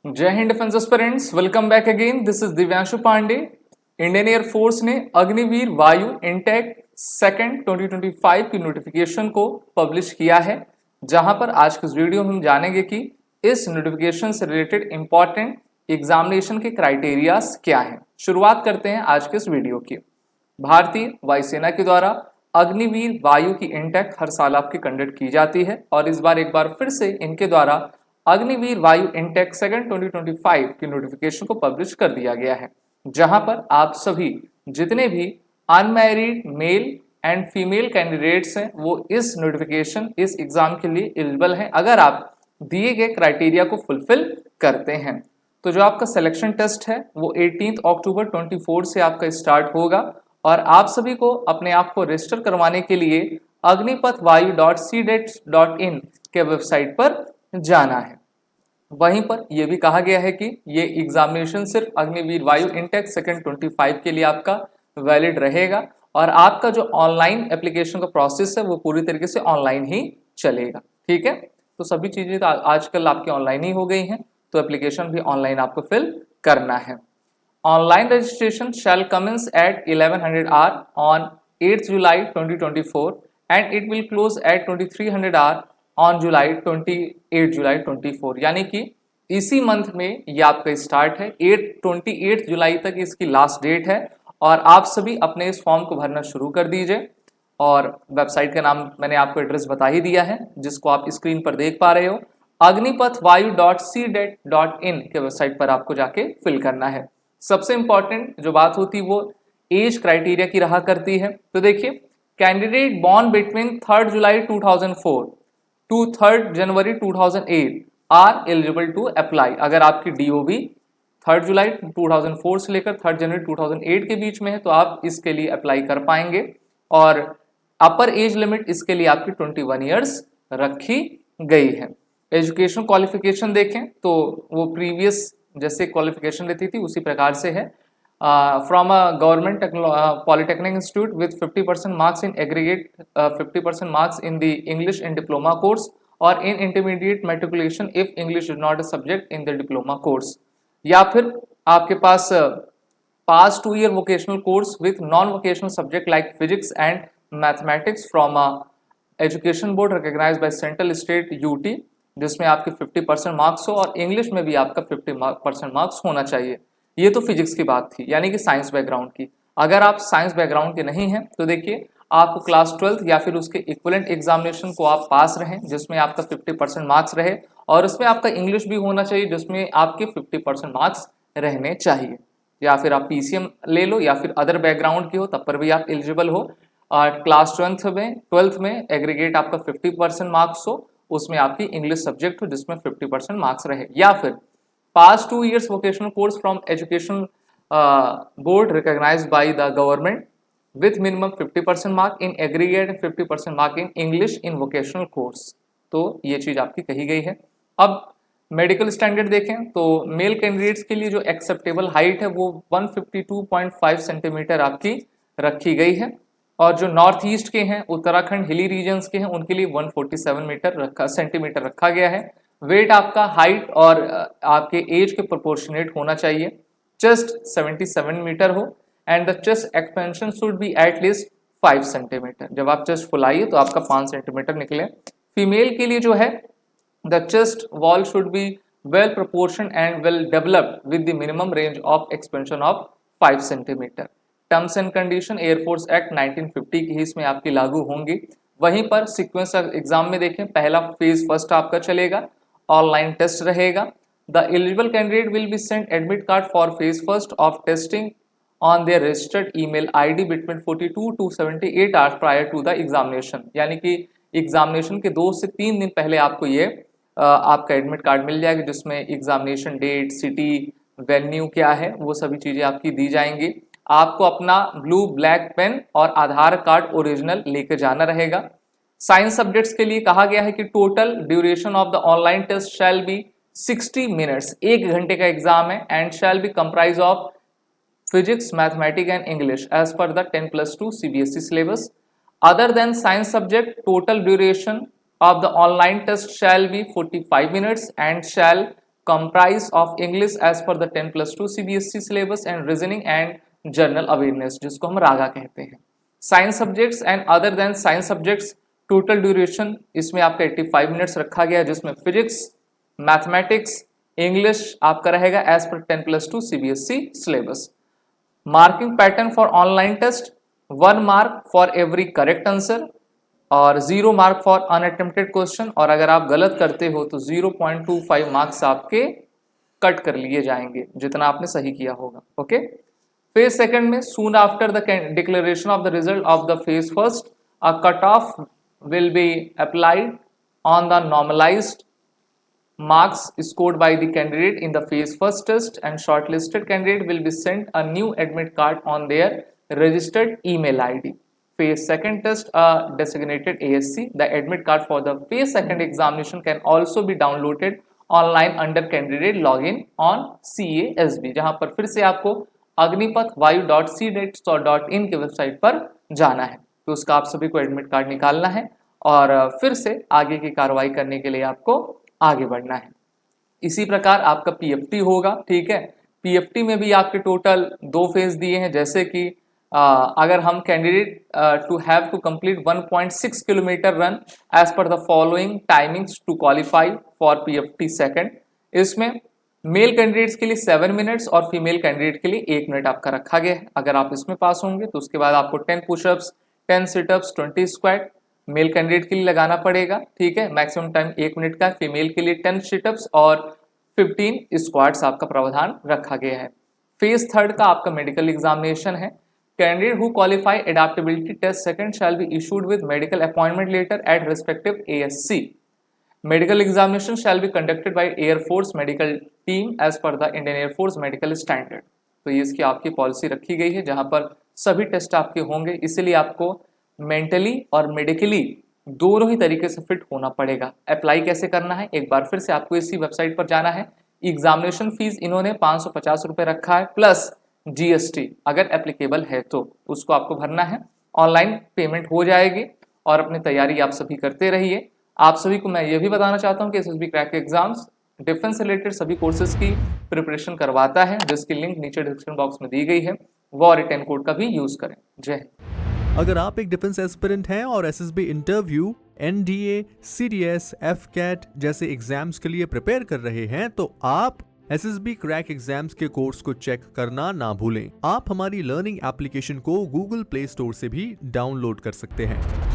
जय हिंद defence aspirants, welcome back again. This is Divyanshu Pandey. Indian air force ने अग्निवीर वायु इनटेक सेकंड 2025 की नोटिफिकेशन को पब्लिश किया है, जहां पर आज के इस वीडियो में हम जानेंगे कि इस नोटिफिकेशन से रिलेटेड इंपॉर्टेंट एग्जामिनेशन के क्राइटेरियाज क्या हैं। शुरुआत करते हैं आज के इस वीडियो की। भारतीय वायुसेना के द्वारा अग्निवीर वायु की इनटेक हर साल आपकी कंडक्ट की जाती है और इस बार एक बार फिर से इनके द्वारा अग्निवीर वायु इनटेक सेकंड 2025 की नोटिफिकेशन को पब्लिश कर दिया गया है, जहां पर आप सभी जितने भी unmarried male and female candidates हैं वो इस नोटिफिकेशन इस एग्जाम के लिए एलिजिबल हैं अगर आप दिए गए क्राइटेरिया को फुलफिल करते हैं। तो जो आपका सिलेक्शन टेस्ट है वो 18 अक्टूबर 24 से आपका स्टार्ट होगा और आप सभी को अपने आप को रजिस्टर करवाने के लिए अग्निपथवायु.cdet.in के वेबसाइट पर जाना है। वहीं पर यह भी कहा गया है कि ये एग्जामिनेशन सिर्फ अग्निवीर वायु इनटेक सेकंड 25 के लिए आपका वैलिड रहेगा और आपका जो ऑनलाइन एप्लीकेशन का प्रोसेस है वो पूरी तरीके से ऑनलाइन ही चलेगा। ठीक है, तो सभी चीजें तो आजकल आपकी ऑनलाइन ही हो गई हैं, तो एप्लीकेशन भी ऑनलाइन आपको फिल करना है। Online registration shall commence at 1100 hour on 8 July 2024 and it will close at 2300 hour on July 28 July 24, यानी कि इसी मंथ में ये आपका स्टार्ट है। 28 जुलाई तक इसकी लास्ट डेट है और आप सभी अपने इस फॉर्म को भरना शुरू कर दीजिए। और वेबसाइट का नाम मैंने आपको एड्रेस बता ही दिया है, जिसको आप स्क्रीन पर देख पा रहे हो। अग्निपथवायु.cdet.in के वेबसाइट पर आपको जाके फिल करना है। सबसे इंपॉर्टेंट जो बात होती है वो एज क्राइटेरिया की रहा करती है। तो देखिए, candidate born between 3 July 2004 to 3 January 2008 are eligible to apply. अगर आपकी डीओबी 3 जुलाई 2004 से लेकर 3 जनवरी 2008 के बीच में है तो आप इसके लिए अप्लाई कर पाएंगे और अपर एज लिमिट इसके लिए आपकी 21 ईयर्स रखी गई है। एजुकेशन क्वालिफिकेशन देखें तो वो प्रीवियस जैसे क्वालिफिकेशन रहती थी उसी प्रकार से है। From a government polytechnic institute with 50% marks in aggregate, 50% marks in the English in diploma course और in intermediate matriculation if English is not a subject in the diploma course, या फिर आपके पास पास 2 year vocational course with non vocational subject like physics and mathematics from a education board recognised by central state UT, जिसमें आपके 50% marks हो और English में भी आपका 50% मार्क्स होना चाहिए। ये तो फिजिक्स की बात थी, यानी कि साइंस बैकग्राउंड की। अगर आप साइंस बैकग्राउंड के नहीं हैं तो देखिए आपको क्लास 12 या फिर उसके इक्विवेलेंट एग्जामिनेशन को आप पास रहें जिसमें आपका 50% मार्क्स रहे और उसमें आपका इंग्लिश भी होना चाहिए जिसमें आपके 50% मार्क्स रहने चाहिए, या फिर आप पीसीएम ले लो या फिर अदर बैकग्राउंड की हो तब पर भी आप एलिजिबल हो। और क्लास 12th में एग्रीगेट आपका 50% मार्क्स हो, उसमें आपकी इंग्लिश सब्जेक्ट हो जिसमें 50% मार्क्स रहे, या फिर past 2 years vocational course from education board recognized by the government with minimum 50% mark in aggregate and 50% mark in English in vocational course। तो ये चीज आपकी कही गई है। अब मेडिकल स्टैंडर्ड देखें तो मेल कैंडिडेट्स के लिए जो एक्सेप्टेबल हाइट है वो 152.5 सेंटीमीटर आपकी रखी गई है और जो नॉर्थ ईस्ट के हैं, उत्तराखंड हिली रीजन्स के हैं, उनके लिए 147 सेंटीमीटर रखा गया है। वेट आपका हाइट और आपके एज के प्रोपोर्शनेट होना चाहिए। चेस्ट 77 मीटर हो and the chest expansion should be at least 5 centimetre. जब आप चेस्ट फुलाइए तो आपका 5 सेंटीमीटर निकले। फीमेल के लिए जो है the chest wall should be well proportion and well developed with the minimum range of expansion of 5 centimetre. Terms and condition air force act 1950 की इसमें आपकी लागू होंगी। वहीं पर सीक्वेंस एग्जाम में देखें, पहला फेज फर्स्ट आपका चलेगा, ऑनलाइन टेस्ट रहेगा। The eligible candidate will be sent admit card for phase first of testing on their registered email ID between 42 to 78 hours prior to the examination, यानी कि examination के 2 से 3 दिन पहले आपको ये आपका एडमिट कार्ड मिल जाएगा जिसमें एग्जामिनेशन डेट, सिटी, वेन्यू क्या है वो सभी चीजें आपकी दी जाएंगी। आपको अपना ब्लू ब्लैक पेन और आधार कार्ड ओरिजिनल लेकर जाना रहेगा। साइंस सब्जेक्ट्स के लिए कहा गया है कि total duration of the online test shall be 60 minutes, 1 घंटे का एग्जाम है and shall be comprise of physics, mathematics and English as per the 10+2 CBSE syllabus. Other than science subject total duration of the online test shall be 45 minutes and shall comprise of English as per the 10+2 CBSE syllabus and reasoning and general awareness, जिसको हम रागा कहते हैं। Science subjects and other than science subjects, total duration इसमें आपका 85 minutes रखा गया है, जिसमें फिजिक्स, मैथमेटिक्स, इंग्लिश आपका रहेगा as per 10+2 CBSE syllabus. Marking pattern for online test, 1 mark for every correct answer और 0 मार्क फॉर अनअटेम्प्टेड क्वेश्चन, और अगर आप गलत करते हो तो 0.25 मार्क्स आपके कट कर लिए जाएंगे जितना आपने सही किया होगा। ओके, फेज सेकंड में soon after the declaration of the result of the phase first a cut off will be applied on the normalised marks scored by the candidate in the phase first test, and shortlisted candidate will be sent a new admit card on their registered email ID. Phase second test, a designated ASC. The admit card for the phase second examination can also be downloaded online under candidate login on CASB, जहां पर फिर से आपको agnipath.vayu.cdet.in की website पर जाना है। तो उसका आप सभी को एडमिट कार्ड निकालना है और फिर से आगे की कार्रवाई करने के लिए आपको आगे बढ़ना है। इसी प्रकार आपका पीएफटी होगा, ठीक है। पीएफटी में भी आपके टोटल 2 फेज दिए हैं, जैसे कि अगर हम candidate to have to complete 1.6 kilometre run as per the following timings to qualify for PFT second, इसमें मेल कैंडिडेट्स के लिए 7 मिनट्स और फीमेल कैंडिडेट के लिए 1 मिनट आपका रखा गया है। अगर आप इसमें पास होंगे तो उसके बाद आपको 10 pushups, 10 sit-ups, 20 squat male candidate के लिए लगाना पड़ेगा, ठीक है। मैक्सिमम टाइम 1 मिनट का, फीमेल के लिए 10 सिटअप्स और 15 स्क्वाट्स आपका प्रावधान रखा गया है। फेज थर्ड का आपका मेडिकल एग्जामिनेशन है। Candidate who qualify adaptability test second shall be issued with medical appointment letter at respective ASC। Medical examination shall be conducted by air force medical team as per the Indian air force medical standard. तो ये इसकी आपकी policy रखी गई है, जहां पर सभी टेस्ट आपके होंगे, इसलिए आपको मेंटली और मेडिकली दोनों ही तरीके से फिट होना पड़ेगा। अप्लाई कैसे करना है, एक बार फिर से आपको इसी वेबसाइट पर जाना है। एग्जामिनेशन फीस इन्होंने 550 रुपये रखा है प्लस GST, अगर एप्लीकेबल है तो उसको आपको भरना है। ऑनलाइन पेमेंट हो जाएगी और अपनी तैयारी आप सभी करते रहिए। आप सभी को मैं ये भी बताना चाहता हूँ कि SSB crack exams defence related सभी कोर्सेज की प्रिपरेशन करवाता है, जिसकी लिंक नीचे डिस्क्रिप्शन बॉक्स में दी गई है। वो और रिटर्न कोड का भी यूज करें। जय हिंद। अगर आप एक डिफेंस एस्पिरेंट हैं और SSB interview, NDA, CDS, FCAT जैसे एग्जाम्स के लिए प्रिपेयर कर रहे हैं तो आप SSB क्रैक एग्जाम्स के कोर्स को चेक करना ना भूलें। आप हमारी लर्निंग एप्लीकेशन को Google प्ले स्टोर से भी डाउनलोड कर सकते हैं।